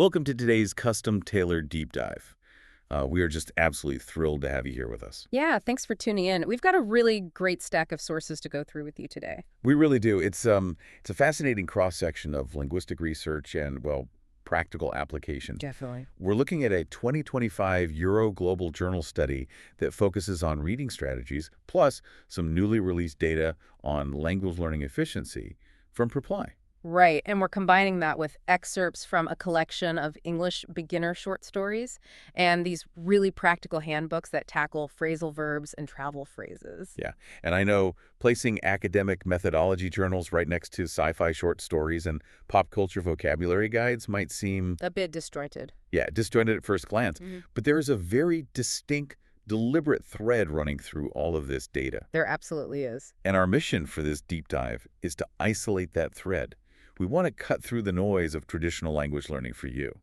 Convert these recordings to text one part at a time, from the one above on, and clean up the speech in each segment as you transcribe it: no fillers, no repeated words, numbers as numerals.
Welcome to today's custom-tailored deep dive. We are just absolutely thrilled to have you here with us. Yeah, thanks for tuning in. We've got a really great stack of sources to go through with you today. We really do. It's a fascinating cross-section of linguistic research and, well, practical application. Definitely. We're looking at a 2025 Euro Global Journal study that focuses on reading strategies, plus some newly released data on language learning efficiency from Reply. Right, and we're combining that with excerpts from a collection of English beginner short stories and these really practical handbooks that tackle phrasal verbs and travel phrases. Yeah, and I know placing academic methodology journals right next to sci-fi short stories and pop culture vocabulary guides might seem, A bit disjointed. yeah, disjointed at first glance, but there is a very distinct, deliberate thread running through all of this data. There absolutely is. And our mission for this deep dive is to isolate that thread. We want to cut through the noise of traditional language learning for you.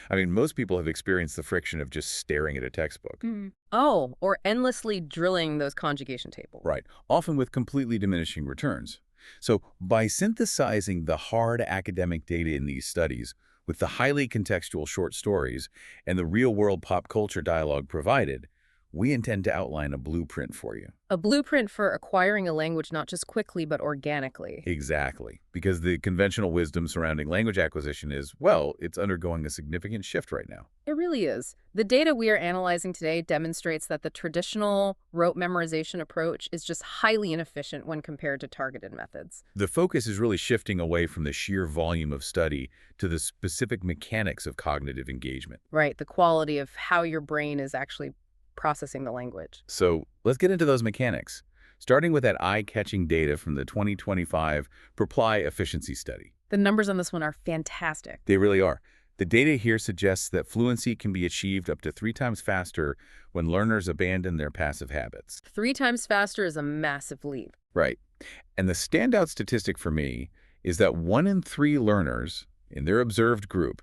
I mean, most people have experienced the friction of just staring at a textbook. Oh, or endlessly drilling those conjugation tables. Right, often with completely diminishing returns. So by synthesizing the hard academic data in these studies with the highly contextual short stories and the real-world pop culture dialogue provided, we intend to outline a blueprint for you. A blueprint for acquiring a language not just quickly but organically. Exactly, because the conventional wisdom surrounding language acquisition is, well, it's undergoing a significant shift right now. It really is. The data we are analyzing today demonstrates that the traditional rote memorization approach is just highly inefficient when compared to targeted methods. The focus is really shifting away from the sheer volume of study to the specific mechanics of cognitive engagement. Right, the quality of how your brain is actually processing the language. So let's get into those mechanics, starting with that eye-catching data from the 2025 Reply Efficiency Study. The numbers on this one are fantastic. They really are. The data here suggests that fluency can be achieved up to 3 times faster when learners abandon their passive habits. 3 times faster is a massive leap. Right. And the standout statistic for me is that 1 in 3 learners in their observed group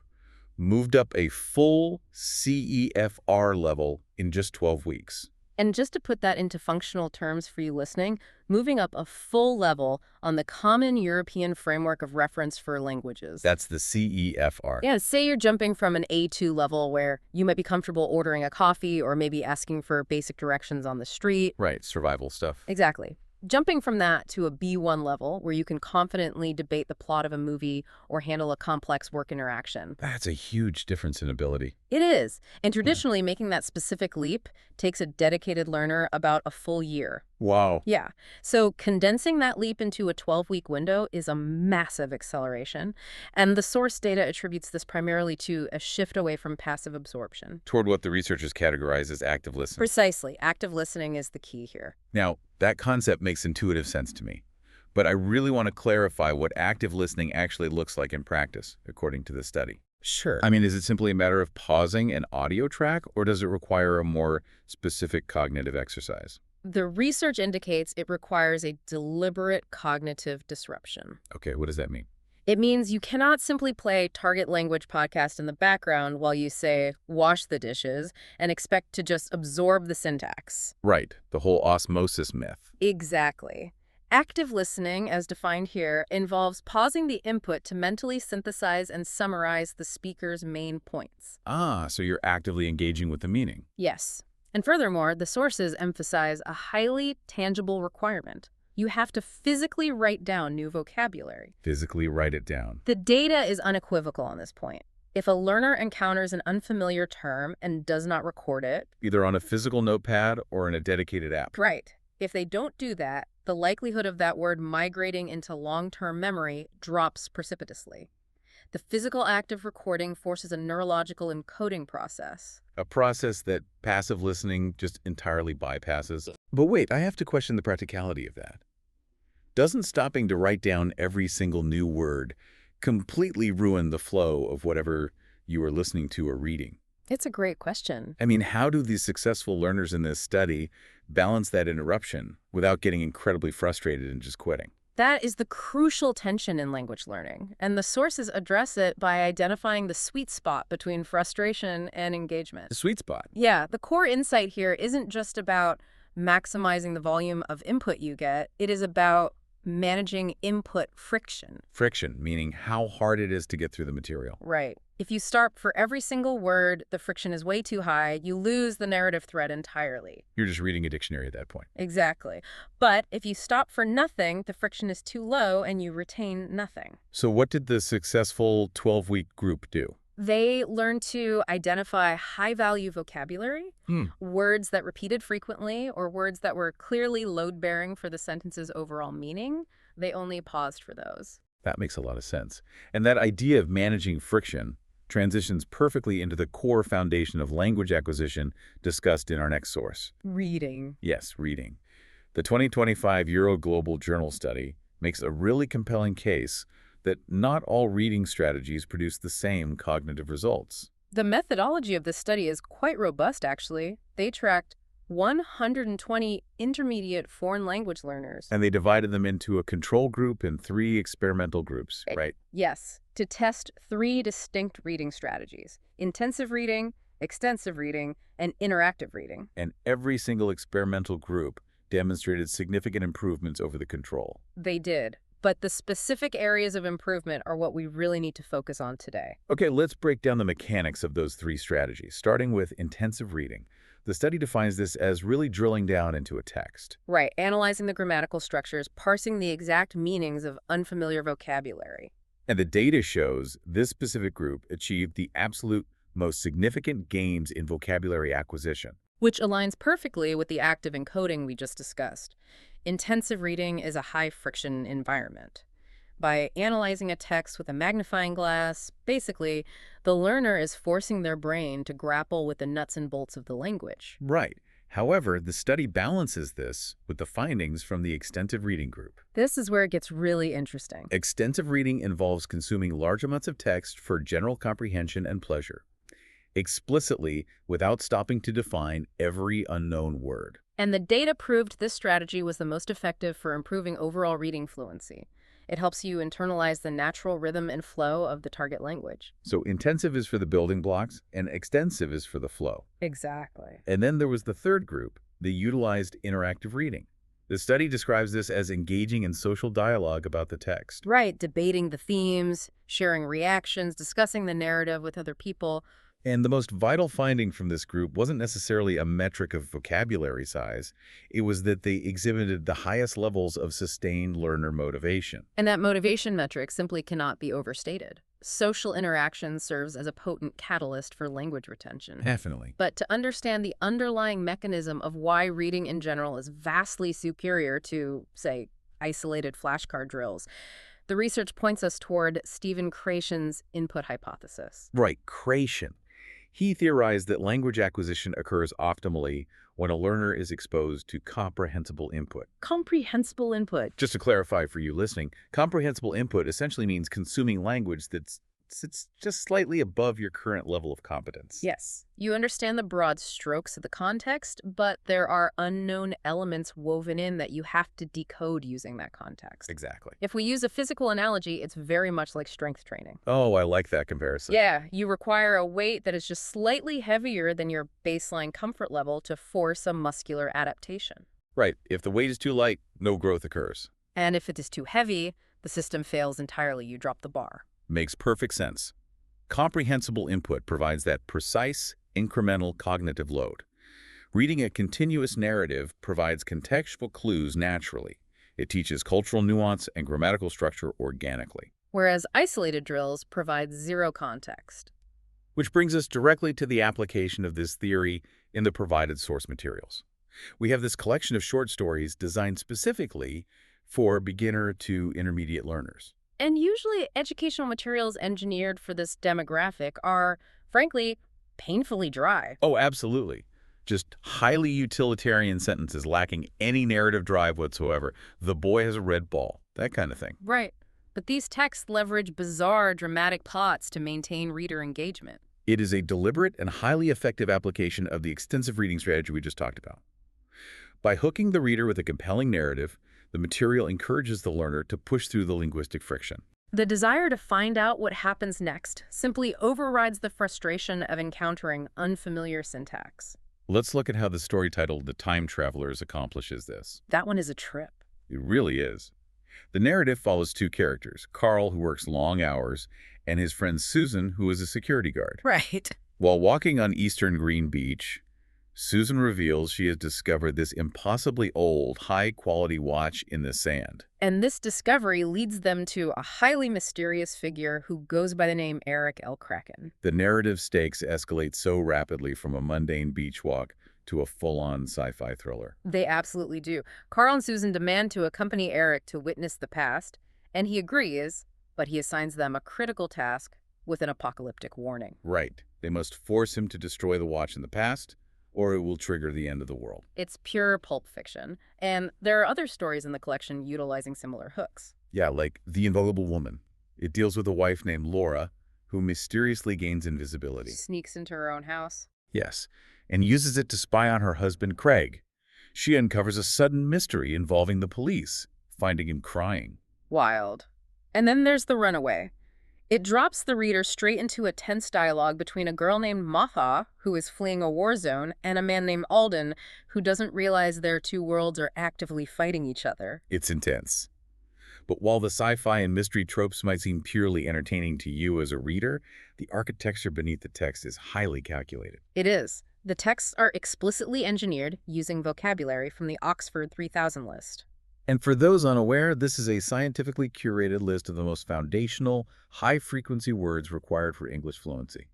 moved up a full CEFR level in just 12 weeks. And just to put that into functional terms for you listening, moving up a full level on the Common European Framework of Reference for Languages. That's the CEFR. Yeah, say you're jumping from an A2 level where you might be comfortable ordering a coffee or maybe asking for basic directions on the street. Right, survival stuff. Exactly. Jumping from that to a B1 level where you can confidently debate the plot of a movie or handle a complex work interaction. That's a huge difference in ability. It is. And traditionally, making that specific leap takes a dedicated learner about a full year. Wow. Yeah. So condensing that leap into a 12-week window is a massive acceleration. And the source data attributes this primarily to a shift away from passive absorption. Toward what the researchers categorize as active listening. Precisely. Active listening is the key here. Now, that concept makes intuitive sense to me. But I really want to clarify what active listening actually looks like in practice, according to the study. Sure. I mean, is it simply a matter of pausing an audio track, or does it require a more specific cognitive exercise? The research indicates it requires a deliberate cognitive disruption. Okay, what does that mean? It means you cannot simply play target language podcast in the background while you say, wash the dishes, and expect to just absorb the syntax. Right, the whole osmosis myth. Exactly. Active listening, as defined here, involves pausing the input to mentally synthesize and summarize the speaker's main points. Ah, so you're actively engaging with the meaning. Yes. And furthermore, the sources emphasize a highly tangible requirement. You have to physically write down new vocabulary. Physically write it down. The data is unequivocal on this point. If a learner encounters an unfamiliar term and does not record it, Either on a physical notepad or in a dedicated app. right. If they don't do that, the likelihood of that word migrating into long-term memory drops precipitously. The physical act of recording forces a neurological encoding process. A process that passive listening just entirely bypasses. But wait, I have to question the practicality of that. Doesn't stopping to write down every single new word completely ruin the flow of whatever you are listening to or reading? It's a great question. I mean, how do these successful learners in this study balance that interruption without getting incredibly frustrated and just quitting? That is the crucial tension in language learning, and the sources address it by identifying the sweet spot between frustration and engagement. The sweet spot. Yeah, the core insight here isn't just about maximizing the volume of input you get, it is about managing input friction. Friction, meaning how hard it is to get through the material. Right. If you start for every single word, the friction is way too high, you lose the narrative thread entirely. You're just reading a dictionary at that point. Exactly. But if you stop for nothing, the friction is too low and you retain nothing. So what did the successful 12-week group do? They learned to identify high-value vocabulary, Hmm. words that repeated frequently, or words that were clearly load-bearing for the sentence's overall meaning. They only paused for those. That makes a lot of sense. And that idea of managing friction transitions perfectly into the core foundation of language acquisition discussed in our next source. Reading. Yes, reading. The 2025 Euro Global Journal study makes a really compelling case that not all reading strategies produce the same cognitive results. The methodology of this study is quite robust, actually. They tracked 120 intermediate foreign language learners. And they divided them into a control group and 3 experimental groups, right? Yes, to test 3 distinct reading strategies: intensive reading, extensive reading, and interactive reading. And every single experimental group demonstrated significant improvements over the control. They did, but the specific areas of improvement are what we really need to focus on today. Okay, let's break down the mechanics of those 3 strategies, starting with intensive reading. The study defines this as really drilling down into a text. Right, analyzing the grammatical structures, parsing the exact meanings of unfamiliar vocabulary. And the data shows this specific group achieved the absolute most significant gains in vocabulary acquisition. Which aligns perfectly with the active encoding we just discussed. Intensive reading is a high-friction environment. By analyzing a text with a magnifying glass, basically, the learner is forcing their brain to grapple with the nuts and bolts of the language. Right. However, the study balances this with the findings from the extensive reading group. This is where it gets really interesting. Extensive reading involves consuming large amounts of text for general comprehension and pleasure, explicitly without stopping to define every unknown word. And the data proved this strategy was the most effective for improving overall reading fluency. It helps you internalize the natural rhythm and flow of the target language. So intensive is for the building blocks, and extensive is for the flow. Exactly. And then there was the third group, the utilized interactive reading. The study describes this as engaging in social dialogue about the text. Right, debating the themes, sharing reactions, discussing the narrative with other people. And the most vital finding from this group wasn't necessarily a metric of vocabulary size. It was that they exhibited the highest levels of sustained learner motivation. And that motivation metric simply cannot be overstated. Social interaction serves as a potent catalyst for language retention. Definitely. But to understand the underlying mechanism of why reading in general is vastly superior to, say, isolated flashcard drills, the research points us toward Stephen Krashen's input hypothesis. Right, Krashen. He theorized that language acquisition occurs optimally when a learner is exposed to comprehensible input. Comprehensible input. Just to clarify for you listening, comprehensible input essentially means consuming language that sits just slightly above your current level of competence. Yes. You understand the broad strokes of the context, but there are unknown elements woven in that you have to decode using that context. Exactly. If we use a physical analogy, it's very much like strength training. Oh, I like that comparison. Yeah, you require a weight that is just slightly heavier than your baseline comfort level to force a muscular adaptation. Right. If the weight is too light, no growth occurs. And if it is too heavy, the system fails entirely. You drop the bar. Makes perfect sense. Comprehensible input provides that precise, incremental cognitive load. Reading a continuous narrative provides contextual clues naturally. It teaches cultural nuance and grammatical structure organically. Whereas isolated drills provide zero context. Which brings us directly to the application of this theory in the provided source materials. We have this collection of short stories designed specifically for beginner to intermediate learners. And usually educational materials engineered for this demographic are, frankly, painfully dry. Oh, absolutely. Just highly utilitarian sentences lacking any narrative drive whatsoever. The boy has a red ball. That kind of thing. Right. But these texts leverage bizarre, dramatic plots to maintain reader engagement. It is a deliberate and highly effective application of the extensive reading strategy we just talked about. By hooking the reader with a compelling narrative, the material encourages the learner to push through the linguistic friction. The desire to find out what happens next simply overrides the frustration of encountering unfamiliar syntax. Let's look at how the story titled The Time Travelers accomplishes this. That one is a trip. It really is. The narrative follows 2 characters, Carl, who works long hours, and his friend Susan, who is a security guard. Right. While walking on Eastern Green Beach, Susan reveals she has discovered this impossibly old, high-quality watch in the sand. And this discovery leads them to a highly mysterious figure who goes by the name Eric L. Kraken. The narrative stakes escalate so rapidly from a mundane beach walk to a full-on sci-fi thriller. They absolutely do. Carl and Susan demand to accompany Eric to witness the past, and he agrees, but he assigns them a critical task with an apocalyptic warning. Right. They must force him to destroy the watch in the past, or it will trigger the end of the world. It's pure pulp fiction, and there are other stories in the collection utilizing similar hooks. Yeah, like The Invisible Woman. It deals with a wife named Laura, who mysteriously gains invisibility. Sneaks into her own house. Yes, and uses it to spy on her husband, Craig. She uncovers a sudden mystery involving the police, finding him crying. Wild. And then there's The Runaway. It drops the reader straight into a tense dialogue between a girl named Matha, who is fleeing a war zone, and a man named Alden, who doesn't realize their two worlds are actively fighting each other. It's intense. But while the sci-fi and mystery tropes might seem purely entertaining to you as a reader, the architecture beneath the text is highly calculated. It is. The texts are explicitly engineered using vocabulary from the Oxford 3000 list. And for those unaware, this is a scientifically curated list of the most foundational, high-frequency words required for English fluency.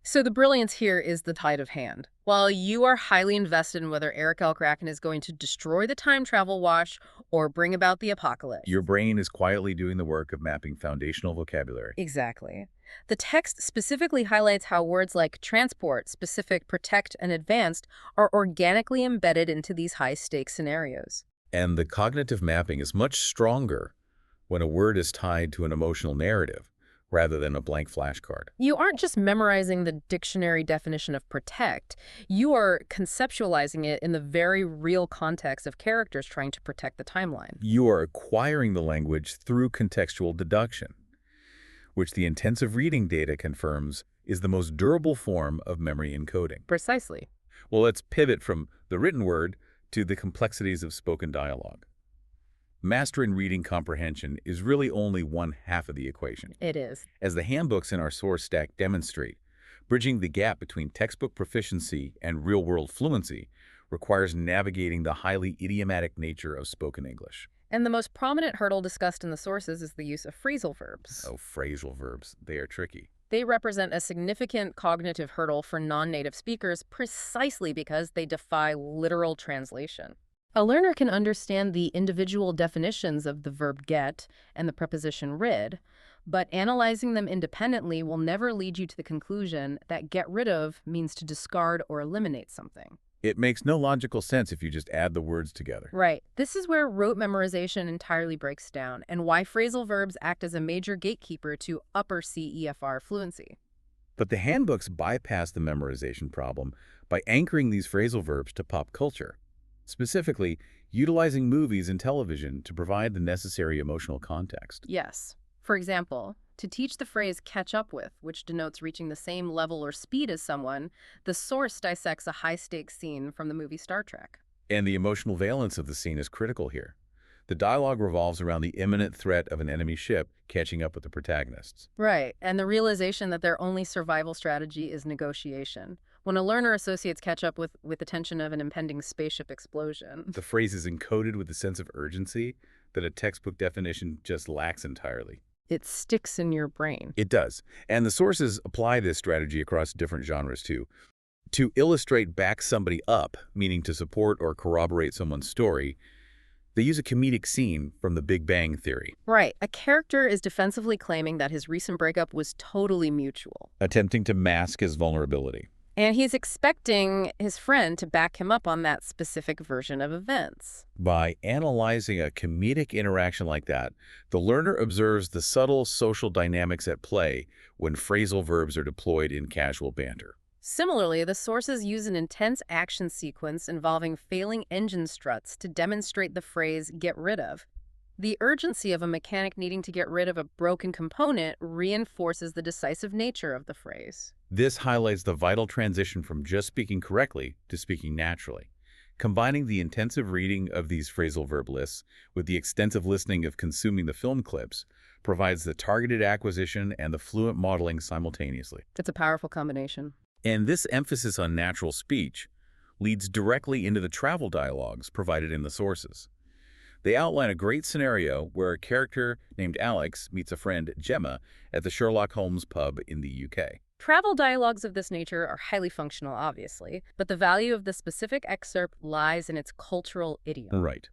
So the brilliance here is the tide of hand. While you are highly invested in whether Eric L. Kraken is going to destroy the time travel watch or bring about the apocalypse. Your brain is quietly doing the work of mapping foundational vocabulary. Exactly. The text specifically highlights how words like transport, specific, protect, and advanced are organically embedded into these high-stakes scenarios. And the cognitive mapping is much stronger when a word is tied to an emotional narrative rather than a blank flashcard. You aren't just memorizing the dictionary definition of protect, you are conceptualizing it in the very real context of characters trying to protect the timeline. You are acquiring the language through contextual deduction, which the intensive reading data confirms is the most durable form of memory encoding. Precisely. Well, let's pivot from the written word to the complexities of spoken dialogue. Mastering reading comprehension is really only one half of the equation. It is. As the handbooks in our source stack demonstrate, bridging the gap between textbook proficiency and real-world fluency requires navigating the highly idiomatic nature of spoken English. And the most prominent hurdle discussed in the sources is the use of phrasal verbs. Oh, phrasal verbs. They are tricky. They represent a significant cognitive hurdle for non-native speakers precisely because they defy literal translation. A learner can understand the individual definitions of the verb get and the preposition rid, but analyzing them independently will never lead you to the conclusion that get rid of means to discard or eliminate something. It makes no logical sense if you just add the words together. Right. This is where rote memorization entirely breaks down and why phrasal verbs act as a major gatekeeper to upper CEFR fluency. But the handbooks bypass the memorization problem by anchoring these phrasal verbs to pop culture, specifically utilizing movies and television to provide the necessary emotional context. Yes. For example, to teach the phrase catch up with, which denotes reaching the same level or speed as someone, the source dissects a high-stakes scene from the movie Star Trek. And the emotional valence of the scene is critical here. The dialogue revolves around the imminent threat of an enemy ship catching up with the protagonists. Right, and the realization that their only survival strategy is negotiation. When a learner associates catch up with the tension of an impending spaceship explosion. The phrase is encoded with a sense of urgency that a textbook definition just lacks entirely. It sticks in your brain. It does. And the sources apply this strategy across different genres too. To illustrate back somebody up, meaning to support or corroborate someone's story, they use a comedic scene from The Big Bang Theory. Right. A character is defensively claiming that his recent breakup was totally mutual. Attempting to mask his vulnerability. And he's expecting his friend to back him up on that specific version of events. By analyzing a comedic interaction like that, the learner observes the subtle social dynamics at play when phrasal verbs are deployed in casual banter. Similarly, the sources use an intense action sequence involving failing engine struts to demonstrate the phrase get rid of. The urgency of a mechanic needing to get rid of a broken component reinforces the decisive nature of the phrase. This highlights the vital transition from just speaking correctly to speaking naturally, Combining the intensive reading of these phrasal verb lists with the extensive listening of consuming the film clips provides the targeted acquisition and the fluent modeling simultaneously. It's a powerful combination. And this emphasis on natural speech leads directly into the travel dialogues provided in the sources. They outline a great scenario where a character named Alex meets a friend, Gemma, at the Sherlock Holmes pub in the UK. Travel dialogues of this nature are highly functional, obviously, but the value of the specific excerpt lies in its cultural idiom. Right.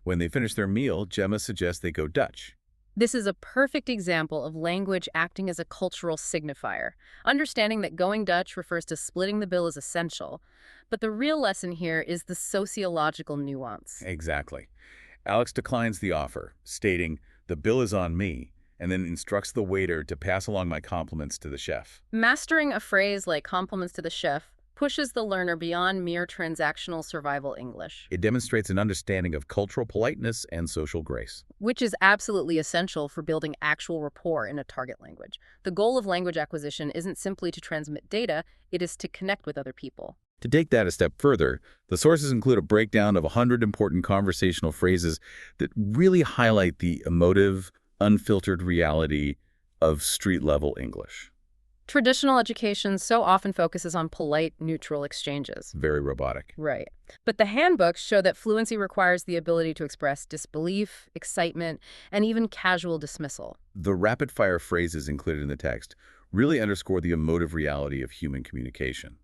When they finish their meal, Gemma suggests they go Dutch. This is a perfect example of language acting as a cultural signifier. Understanding that going Dutch refers to splitting the bill is essential, but the real lesson here is the sociological nuance. Exactly. Alex declines the offer, stating, "The bill is on me," and then instructs the waiter to pass along my compliments to the chef. Mastering a phrase like compliments to the chef pushes the learner beyond mere transactional survival English, It demonstrates an understanding of cultural politeness and social grace. which is absolutely essential for building actual rapport in a target language. The goal of language acquisition isn't simply to transmit data, it is to connect with other people. To take that a step further, the sources include a breakdown of 100 important conversational phrases that really highlight the emotive, unfiltered reality of street-level English. Traditional education so often focuses on polite, neutral exchanges. Very robotic. Right. But the handbooks show that fluency requires the ability to express disbelief, excitement, and even casual dismissal. The rapid-fire phrases included in the text really underscore the emotive reality of human communication.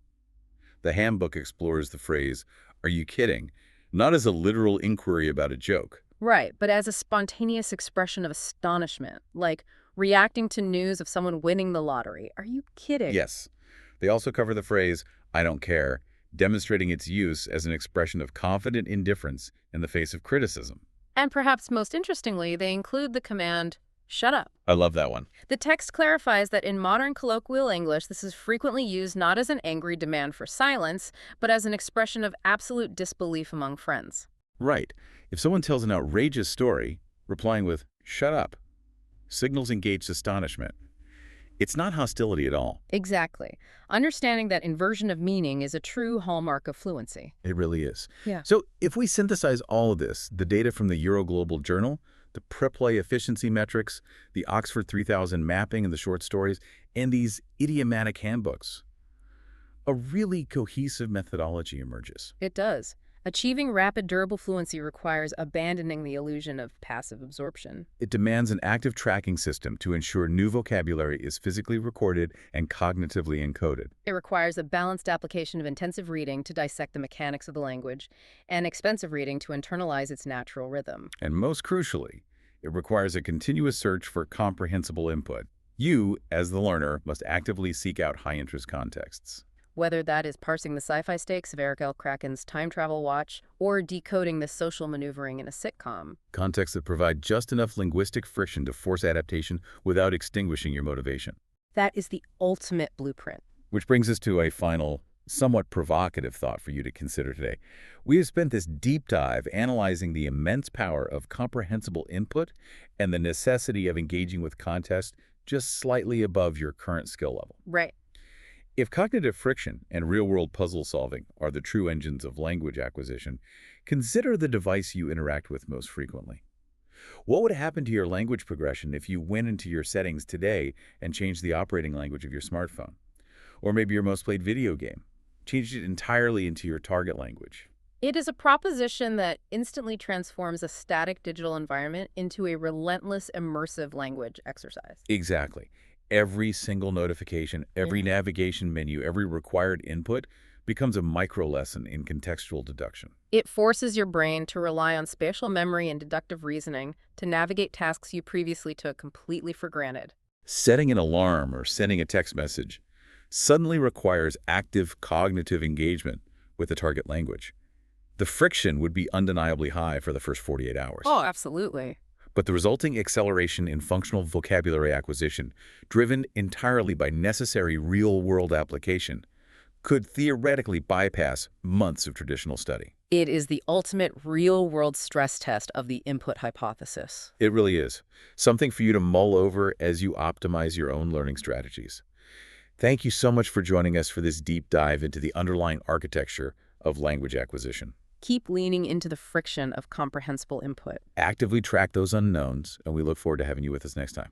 The handbook explores the phrase, "Are you kidding?" not as a literal inquiry about a joke. Right, but as a spontaneous expression of astonishment, like reacting to news of someone winning the lottery. Are you kidding? Yes. They also cover the phrase, "I don't care," demonstrating its use as an expression of confident indifference in the face of criticism. And perhaps most interestingly, they include the command, shut up. I love that one. The text clarifies that in modern colloquial English, this is frequently used not as an angry demand for silence, but as an expression of absolute disbelief among friends. Right. If someone tells an outrageous story, replying with, "Shut up," signals engaged astonishment. It's not hostility at all. Exactly. Understanding that inversion of meaning is a true hallmark of fluency. It really is. Yeah. So if we synthesize all of this, the data from the Euroglobal Journal, the Preplay efficiency metrics, the Oxford 3000 mapping and the short stories, and these idiomatic handbooks, a really cohesive methodology emerges. It does. Achieving rapid, durable fluency requires abandoning the illusion of passive absorption. It demands an active tracking system to ensure new vocabulary is physically recorded and cognitively encoded. It requires a balanced application of intensive reading to dissect the mechanics of the language and expensive reading to internalize its natural rhythm. And most crucially, it requires a continuous search for comprehensible input. You, as the learner, must actively seek out high-interest contexts. Whether that is parsing the sci-fi stakes of Eric L. Kraken's Time Travel Watch or decoding the social maneuvering in a sitcom. Contexts that provide just enough linguistic friction to force adaptation without extinguishing your motivation. That is the ultimate blueprint. Which brings us to a final, somewhat provocative thought for you to consider today. We have spent this deep dive analyzing the immense power of comprehensible input and the necessity of engaging with context just slightly above your current skill level. Right. If cognitive friction and real-world puzzle solving are the true engines of language acquisition, consider the device you interact with most frequently. What would happen to your language progression if you went into your settings today and changed the operating language of your smartphone? Or maybe your most played video game. Changed it entirely into your target language. It is a proposition that instantly transforms a static digital environment into a relentless, immersive language exercise. Exactly. Every single notification, every navigation menu, every required input becomes a micro lesson in contextual deduction. It forces your brain to rely on spatial memory and deductive reasoning to navigate tasks you previously took completely for granted. Setting an alarm or sending a text message suddenly requires active cognitive engagement with the target language. The friction would be undeniably high for the first 48 hours. Oh, absolutely. But the resulting acceleration in functional vocabulary acquisition, driven entirely by necessary real-world application, could theoretically bypass months of traditional study. It is the ultimate real-world stress test of the input hypothesis. It really is. Something for you to mull over as you optimize your own learning strategies. Thank you so much for joining us for this deep dive into the underlying architecture of language acquisition. Keep leaning into the friction of comprehensible input. Actively track those unknowns, and we look forward to having you with us next time.